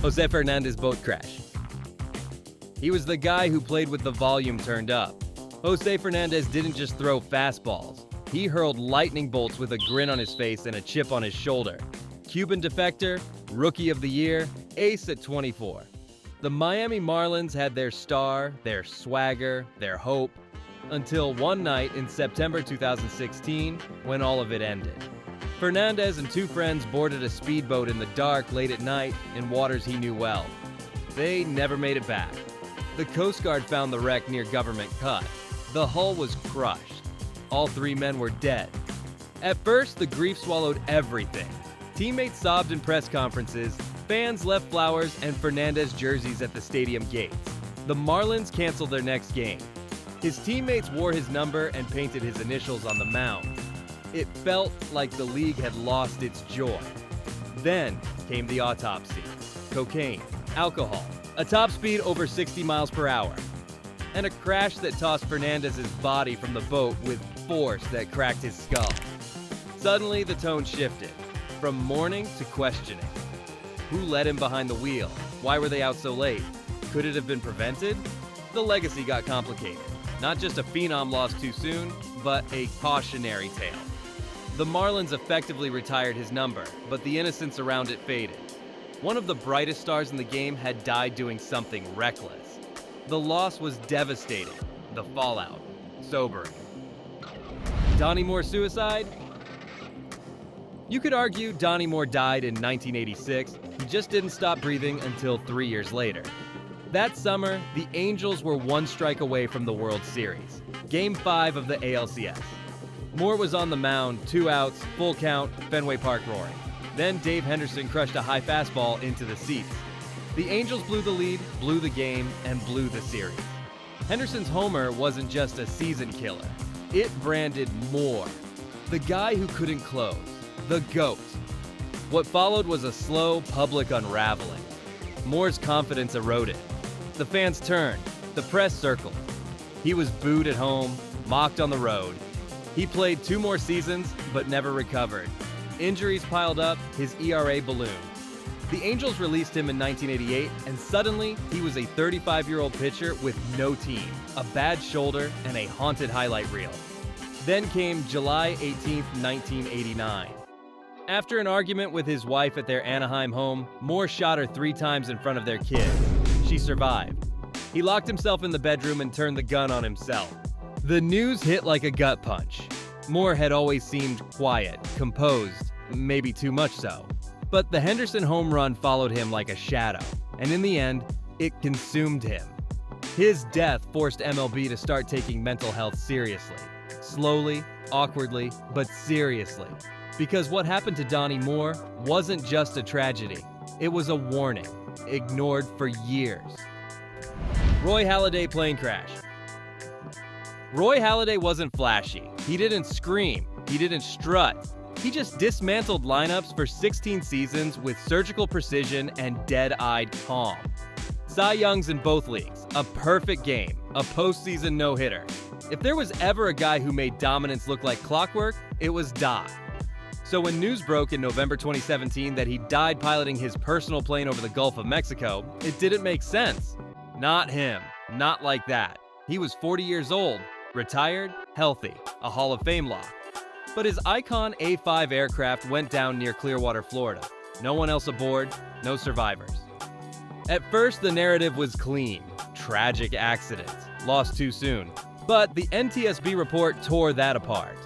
José Fernández boat crash. He was the guy who played with the volume turned up. José Fernández didn't just throw fastballs. He hurled lightning bolts with a grin on his face and a chip on his shoulder. Cuban defector, Rookie of the Year, ace at 24. The Miami Marlins had their star, their swagger, their hope, until one night in September 2016 when all of it ended. Fernandez and two friends boarded a speedboat in the dark late at night in waters he knew well. They never made it back. The Coast Guard found the wreck near Government Cut. The hull was crushed. All three men were dead. At first, the grief swallowed everything. Teammates sobbed in press conferences, fans left flowers and Fernandez jerseys at the stadium gates. The Marlins canceled their next game. His teammates wore his number and painted his initials on the mound. It felt like the league had lost its joy. Then came the autopsy. Cocaine, alcohol, a top speed over 60 miles per hour, and a crash that tossed Fernandez's body from the boat with force that cracked his skull. Suddenly, the tone shifted, from mourning to questioning. Who led him behind the wheel? Why were they out so late? Could it have been prevented? The legacy got complicated. Not just a phenom lost too soon, but a cautionary tale. The Marlins effectively retired his number, but the innocence around it faded. One of the brightest stars in the game had died doing something reckless. The loss was devastating. The fallout, sobering. Donnie Moore suicide? You could argue Donnie Moore died in 1986. He just didn't stop breathing until 3 years later. That summer, the Angels were one strike away from the World Series. Game 5 of the ALCS. Moore was on the mound, 2 outs, full count, Fenway Park roaring. Then Dave Henderson crushed a high fastball into the seats. The Angels blew the lead, blew the game, and blew the series. Henderson's homer wasn't just a season killer. It branded Moore, the guy who couldn't close, the GOAT. What followed was a slow, public unraveling. Moore's confidence eroded. The fans turned. The press circled. He was booed at home, mocked on the road. He played 2 more seasons, but never recovered. Injuries piled up, his ERA ballooned. The Angels released him in 1988, and suddenly he was a 35-year-old pitcher with no team, a bad shoulder, and a haunted highlight reel. Then came July 18, 1989. After an argument with his wife at their Anaheim home, Moore shot her 3 times in front of their kids. She survived. He locked himself in the bedroom and turned the gun on himself. The news hit like a gut punch. Moore had always seemed quiet, composed, maybe too much so. But the Henderson home run followed him like a shadow, and in the end, it consumed him. His death forced MLB to start taking mental health seriously. Slowly, awkwardly, but seriously. Because what happened to Donnie Moore wasn't just a tragedy. It was a warning, ignored for years. Roy Halladay plane crash. Roy Halladay wasn't flashy. He didn't scream. He didn't strut. He just dismantled lineups for 16 seasons with surgical precision and dead-eyed calm. Cy Young's in both leagues. A perfect game. A postseason no-hitter. If there was ever a guy who made dominance look like clockwork, it was Doc. So when news broke in November 2017 that he died piloting his personal plane over the Gulf of Mexico, it didn't make sense. Not him. Not like that. He was 40 years old, retired, healthy, a Hall of Fame lock. But his Icon A5 aircraft went down near Clearwater, Florida. No one else aboard, no survivors. At first, the narrative was clean. Tragic accident, lost too soon. But the NTSB report tore that apart.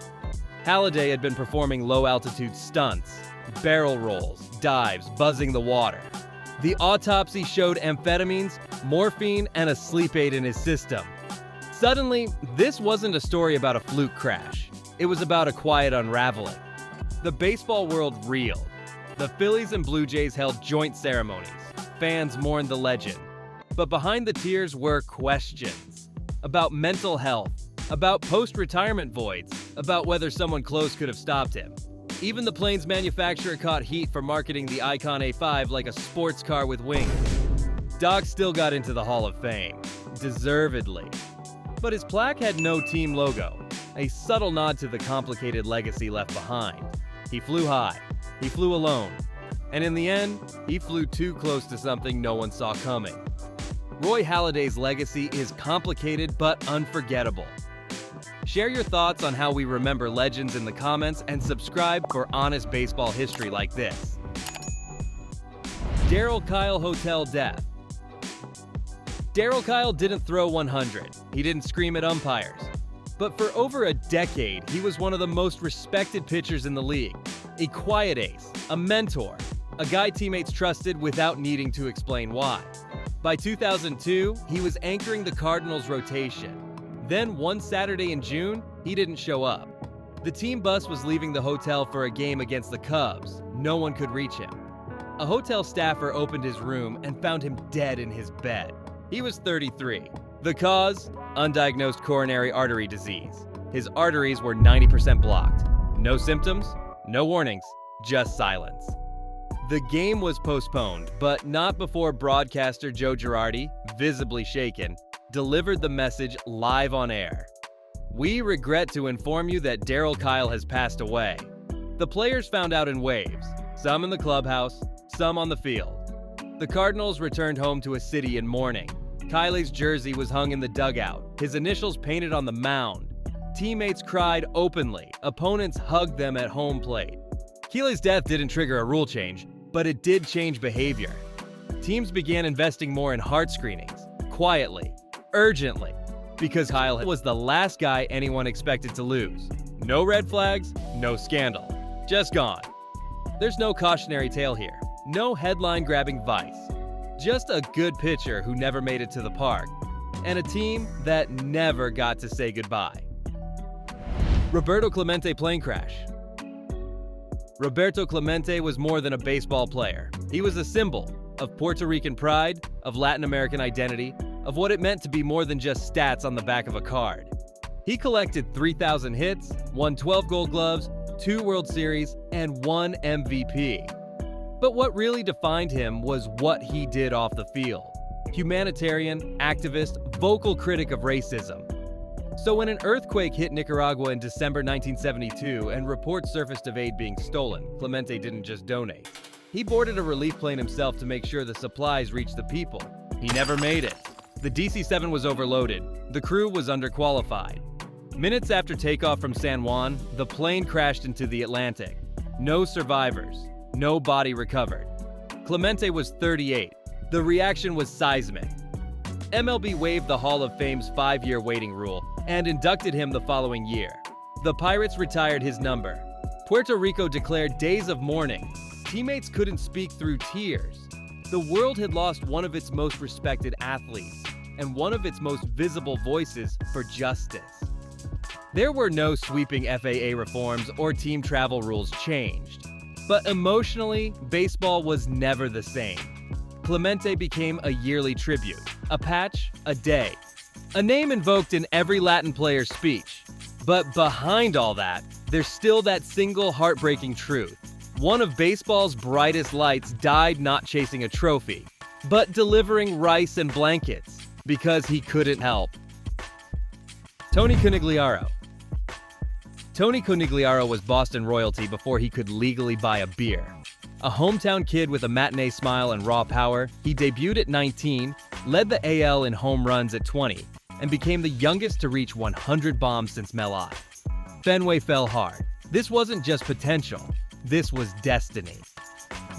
Halladay had been performing low-altitude stunts, barrel rolls, dives, buzzing the water. The autopsy showed amphetamines, morphine, and a sleep aid in his system. Suddenly, this wasn't a story about a fluke crash. It was about a quiet unraveling. The baseball world reeled. The Phillies and Blue Jays held joint ceremonies. Fans mourned the legend. But behind the tears were questions. About mental health. About post-retirement voids. About whether someone close could have stopped him. Even the plane's manufacturer caught heat for marketing the Icon A5 like a sports car with wings. Doc still got into the Hall of Fame. Deservedly. But his plaque had no team logo. A subtle nod to the complicated legacy left behind. He flew high. He flew alone. And in the end, he flew too close to something no one saw coming. Roy Halladay's legacy is complicated but unforgettable. Share your thoughts on how we remember legends in the comments and subscribe for honest baseball history like this. Daryl Kyle Hotel Death. Daryl Kyle didn't throw 100. He didn't scream at umpires. But for over a decade, he was one of the most respected pitchers in the league. A quiet ace, a mentor, a guy teammates trusted without needing to explain why. By 2002, he was anchoring the Cardinals' rotation. Then one Saturday in June, he didn't show up. The team bus was leaving the hotel for a game against the Cubs. No one could reach him. A hotel staffer opened his room and found him dead in his bed. He was 33. The cause? Undiagnosed coronary artery disease. His arteries were 90% blocked. No symptoms, no warnings, just silence. The game was postponed, but not before broadcaster Joe Girardi, visibly shaken, delivered the message live on air. "We regret to inform you that Daryl Kyle has passed away." The players found out in waves, some in the clubhouse, some on the field. The Cardinals returned home to a city in mourning. Kile's jersey was hung in the dugout, his initials painted on the mound. Teammates cried openly, opponents hugged them at home plate. Kile's death didn't trigger a rule change, but it did change behavior. Teams began investing more in heart screenings, quietly, urgently, because Kyle was the last guy anyone expected to lose. No red flags, no scandal. Just gone. There's no cautionary tale here, no headline-grabbing vice. Just a good pitcher who never made it to the park, and a team that never got to say goodbye. Roberto Clemente plane crash. Roberto Clemente was more than a baseball player. He was a symbol of Puerto Rican pride, of Latin American identity, of what it meant to be more than just stats on the back of a card. He collected 3,000 hits, won 12 Gold Gloves, 2 World Series, and 1 MVP. But what really defined him was what he did off the field. Humanitarian, activist, vocal critic of racism. So when an earthquake hit Nicaragua in December 1972 and reports surfaced of aid being stolen, Clemente didn't just donate. He boarded a relief plane himself to make sure the supplies reached the people. He never made it. The DC-7 was overloaded. The crew was underqualified. Minutes after takeoff from San Juan, the plane crashed into the Atlantic. No survivors. No body recovered. Clemente was 38. The reaction was seismic. MLB waived the Hall of Fame's 5-year waiting rule and inducted him the following year. The Pirates retired his number. Puerto Rico declared days of mourning. Teammates couldn't speak through tears. The world had lost one of its most respected athletes and one of its most visible voices for justice. There were no sweeping FAA reforms or team travel rules changed. But emotionally, baseball was never the same. Clemente became a yearly tribute, a patch, a day, a name invoked in every Latin player's speech. But behind all that, there's still that single heartbreaking truth. One of baseball's brightest lights died not chasing a trophy, but delivering rice and blankets because he couldn't help. Tony Conigliaro. Tony Conigliaro was Boston royalty before he could legally buy a beer. A hometown kid with a matinee smile and raw power, he debuted at 19, led the AL in home runs at 20, and became the youngest to reach 100 bombs since Mel Ott. Fenway fell hard. This wasn't just potential, this was destiny.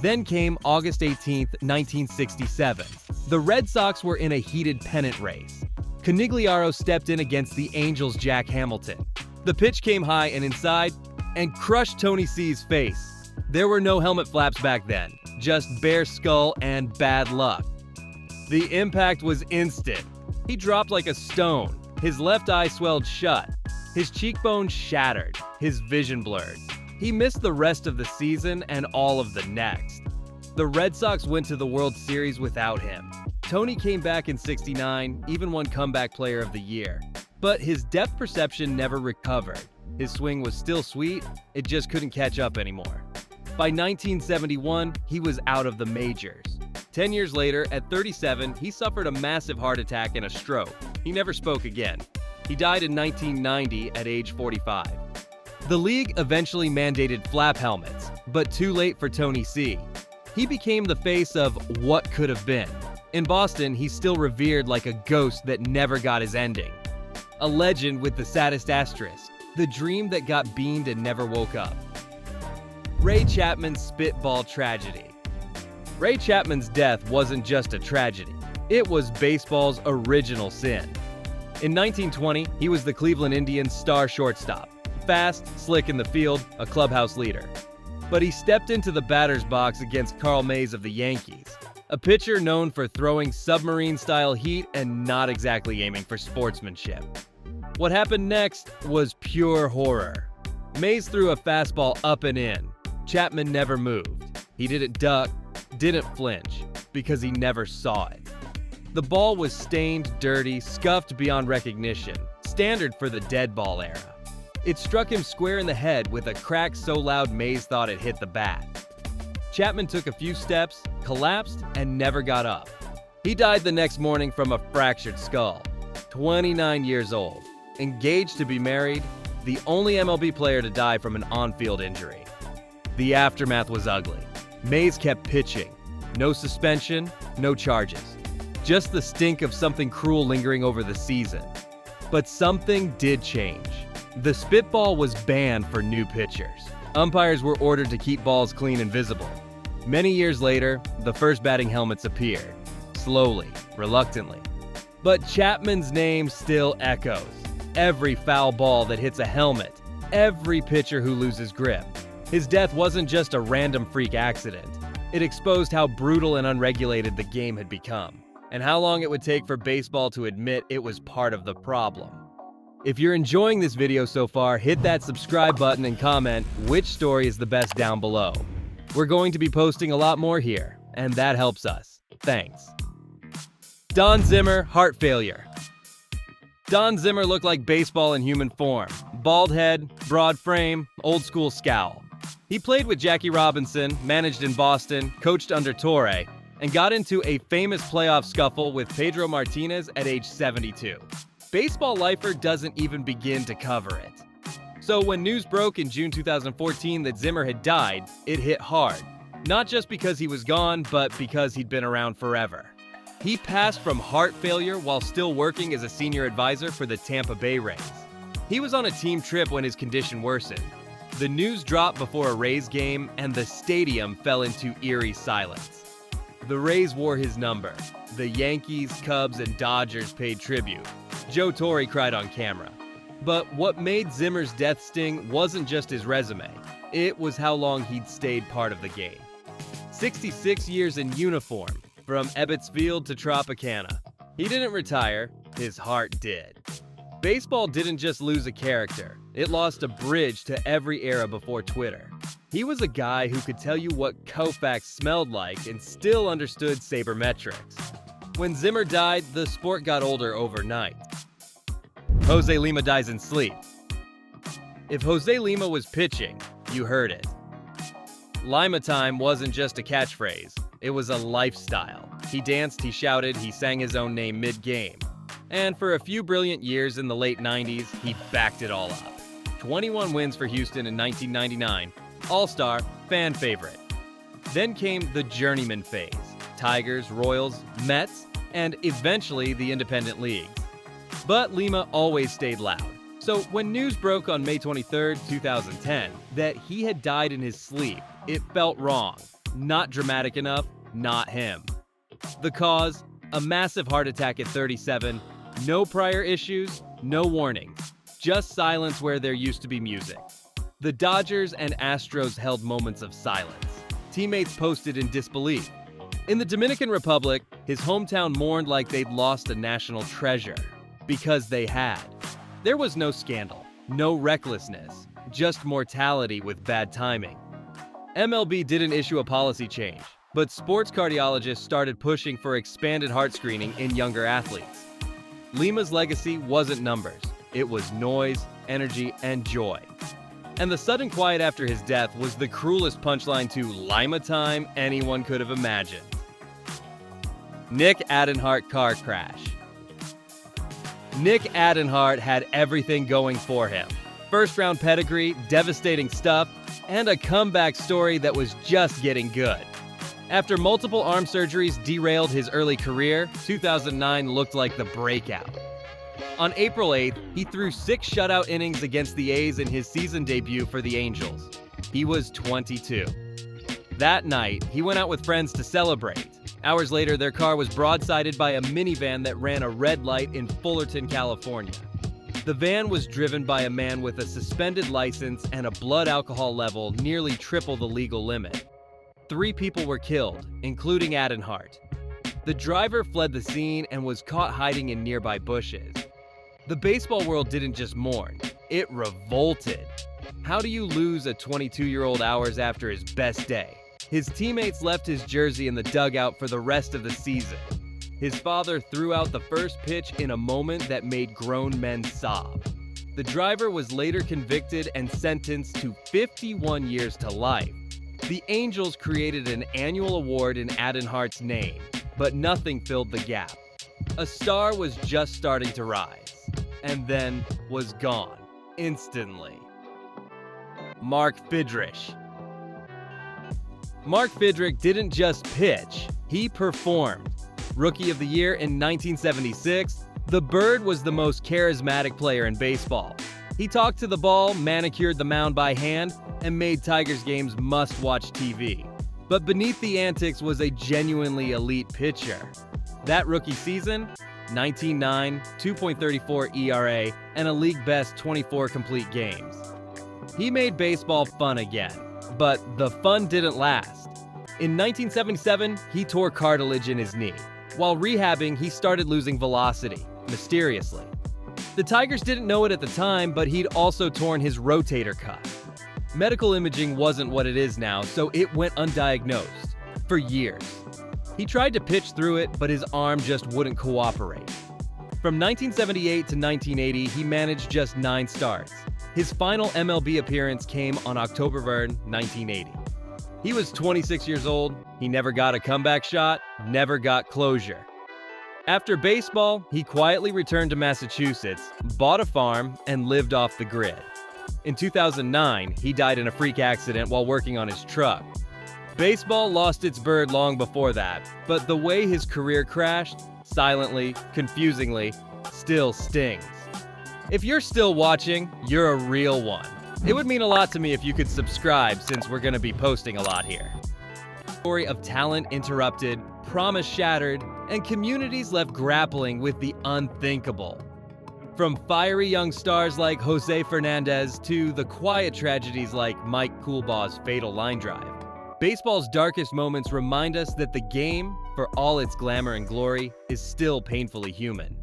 Then came August 18, 1967. The Red Sox were in a heated pennant race. Conigliaro stepped in against the Angels' Jack Hamilton. The pitch came high and inside and crushed Tony C's face. There were no helmet flaps back then, just bare skull and bad luck. The impact was instant. He dropped like a stone. His left eye swelled shut. His cheekbones shattered. His vision blurred. He missed the rest of the season and all of the next. The Red Sox went to the World Series without him. Tony came back in '69, even won Comeback Player of the Year. But his depth perception never recovered. His swing was still sweet, it just couldn't catch up anymore. By 1971, he was out of the majors. 10 years later, at 37, he suffered a massive heart attack and a stroke. He never spoke again. He died in 1990 at age 45. The league eventually mandated flap helmets, but too late for Tony C. He became the face of what could have been. In Boston, he's still revered like a ghost that never got his ending. A legend with the saddest asterisk, the dream that got beamed and never woke up. Ray Chapman's spitball tragedy. Ray Chapman's death wasn't just a tragedy. It was baseball's original sin. In 1920, he was the Cleveland Indians' star shortstop. Fast, slick in the field, a clubhouse leader. But he stepped into the batter's box against Carl Mays of the Yankees, a pitcher known for throwing submarine-style heat and not exactly aiming for sportsmanship. What happened next was pure horror. Mays threw a fastball up and in. Chapman never moved. He didn't duck, didn't flinch, because he never saw it. The ball was stained, dirty, scuffed beyond recognition, standard for the dead ball era. It struck him square in the head with a crack so loud Mays thought it hit the bat. Chapman took a few steps, collapsed, and never got up. He died the next morning from a fractured skull. 29 years old, engaged to be married, the only MLB player to die from an on-field injury. The aftermath was ugly. Mays kept pitching. No suspension, no charges. Just the stink of something cruel lingering over the season. But something did change. The spitball was banned for new pitchers. Umpires were ordered to keep balls clean and visible. Many years later, the first batting helmets appeared. Slowly, reluctantly. But Chapman's name still echoes. Every foul ball that hits a helmet. Every pitcher who loses grip. His death wasn't just a random freak accident. It exposed how brutal and unregulated the game had become, and how long it would take for baseball to admit it was part of the problem. If you're enjoying this video so far, hit that subscribe button and comment which story is the best down below. We're going to be posting a lot more here, and that helps us. Thanks. Don Zimmer, heart failure. Don Zimmer looked like baseball in human form. Bald head, broad frame, old school scowl. He played with Jackie Robinson, managed in Boston, coached under Torre, and got into a famous playoff scuffle with Pedro Martinez at age 72. Baseball Lifer doesn't even begin to cover it. So when news broke in June 2014 that Zimmer had died, it hit hard. Not just because he was gone, but because he'd been around forever. He passed from heart failure while still working as a senior advisor for the Tampa Bay Rays. He was on a team trip when his condition worsened. The news dropped before a Rays game, and the stadium fell into eerie silence. The Rays wore his number. The Yankees, Cubs, and Dodgers paid tribute. Joe Torre cried on camera. But what made Zimmer's death sting wasn't just his resume. It was how long he'd stayed part of the game. 66 years in uniform, from Ebbets Field to Tropicana. He didn't retire, his heart did. Baseball didn't just lose a character, it lost a bridge to every era before Twitter. He was a guy who could tell you what Koufax smelled like and still understood sabermetrics. When Zimmer died, the sport got older overnight. Jose Lima dies in sleep. If Jose Lima was pitching, you heard it. Lima time wasn't just a catchphrase, it was a lifestyle. He danced, he shouted, he sang his own name mid-game. And for a few brilliant years in the late 90s, he backed it all up. 21 wins for Houston in 1999, All-Star, fan favorite. Then came the journeyman phase, Tigers, Royals, Mets, and eventually the independent leagues. But Lima always stayed loud. So when news broke on May 23, 2010, that he had died in his sleep, it felt wrong. Not dramatic enough, not him. The cause? A massive heart attack at 37, no prior issues, no warnings, just silence where there used to be music. The Dodgers and Astros held moments of silence. Teammates posted in disbelief. In the Dominican Republic, his hometown mourned like they'd lost a national treasure. Because they had. There was no scandal, no recklessness, just mortality with bad timing. MLB didn't issue a policy change, but sports cardiologists started pushing for expanded heart screening in younger athletes. Lima's legacy wasn't numbers, it was noise, energy, and joy. And the sudden quiet after his death was the cruelest punchline to Lima time anyone could have imagined. Nick Adenhart car crash. Nick Adenhart had everything going for him. First-round pedigree, devastating stuff, and a comeback story that was just getting good. After multiple arm surgeries derailed his early career, 2009 looked like the breakout. On April 8th, he threw 6 shutout innings against the A's in his season debut for the Angels. He was 22. That night, he went out with friends to celebrate. Hours later, their car was broadsided by a minivan that ran a red light in Fullerton, California. The van was driven by a man with a suspended license and a blood alcohol level nearly triple the legal limit. 3 people were killed, including Adenheart. The driver fled the scene and was caught hiding in nearby bushes. The baseball world didn't just mourn, it revolted. How do you lose a 22-year-old hours after his best day? His teammates left his jersey in the dugout for the rest of the season. His father threw out the first pitch in a moment that made grown men sob. The driver was later convicted and sentenced to 51 years to life. The Angels created an annual award in Adenhart's name, but nothing filled the gap. A star was just starting to rise, and then was gone, instantly. Mark Fedrich. Mark Fedrich didn't just pitch, he performed. Rookie of the Year in 1976, the Bird was the most charismatic player in baseball. He talked to the ball, manicured the mound by hand, and made Tigers games must-watch TV. But beneath the antics was a genuinely elite pitcher. That rookie season, 19-9, 2.34 ERA, and a league-best 24 complete games. He made baseball fun again, but the fun didn't last. In 1977, he tore cartilage in his knee. While rehabbing, he started losing velocity, mysteriously. The Tigers didn't know it at the time, but he'd also torn his rotator cuff. Medical imaging wasn't what it is now, so it went undiagnosed for years. He tried to pitch through it, but his arm just wouldn't cooperate. From 1978 to 1980, he managed just 9 starts. His final MLB appearance came on October 3rd, 1980. He was 26 years old, he never got a comeback shot, never got closure. After baseball, he quietly returned to Massachusetts, bought a farm, and lived off the grid. In 2009, he died in a freak accident while working on his truck. Baseball lost its bird long before that, but the way his career crashed, silently, confusingly, still stings. If you're still watching, you're a real one. It would mean a lot to me if you could subscribe, since we're going to be posting a lot here. Story of talent interrupted, promise shattered, and communities left grappling with the unthinkable. From fiery young stars like José Fernández to the quiet tragedies like Mike Coolbaugh's fatal line drive, baseball's darkest moments remind us that the game, for all its glamour and glory, is still painfully human.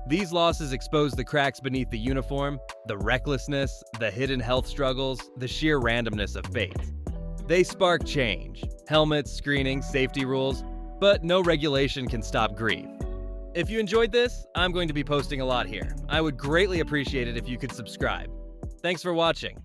These losses expose the cracks beneath the uniform, the recklessness, the hidden health struggles, the sheer randomness of fate. They spark change, helmets, screening, safety rules, but no regulation can stop grief. If you enjoyed this, I'm going to be posting a lot here. I would greatly appreciate it if you could subscribe. Thanks for watching.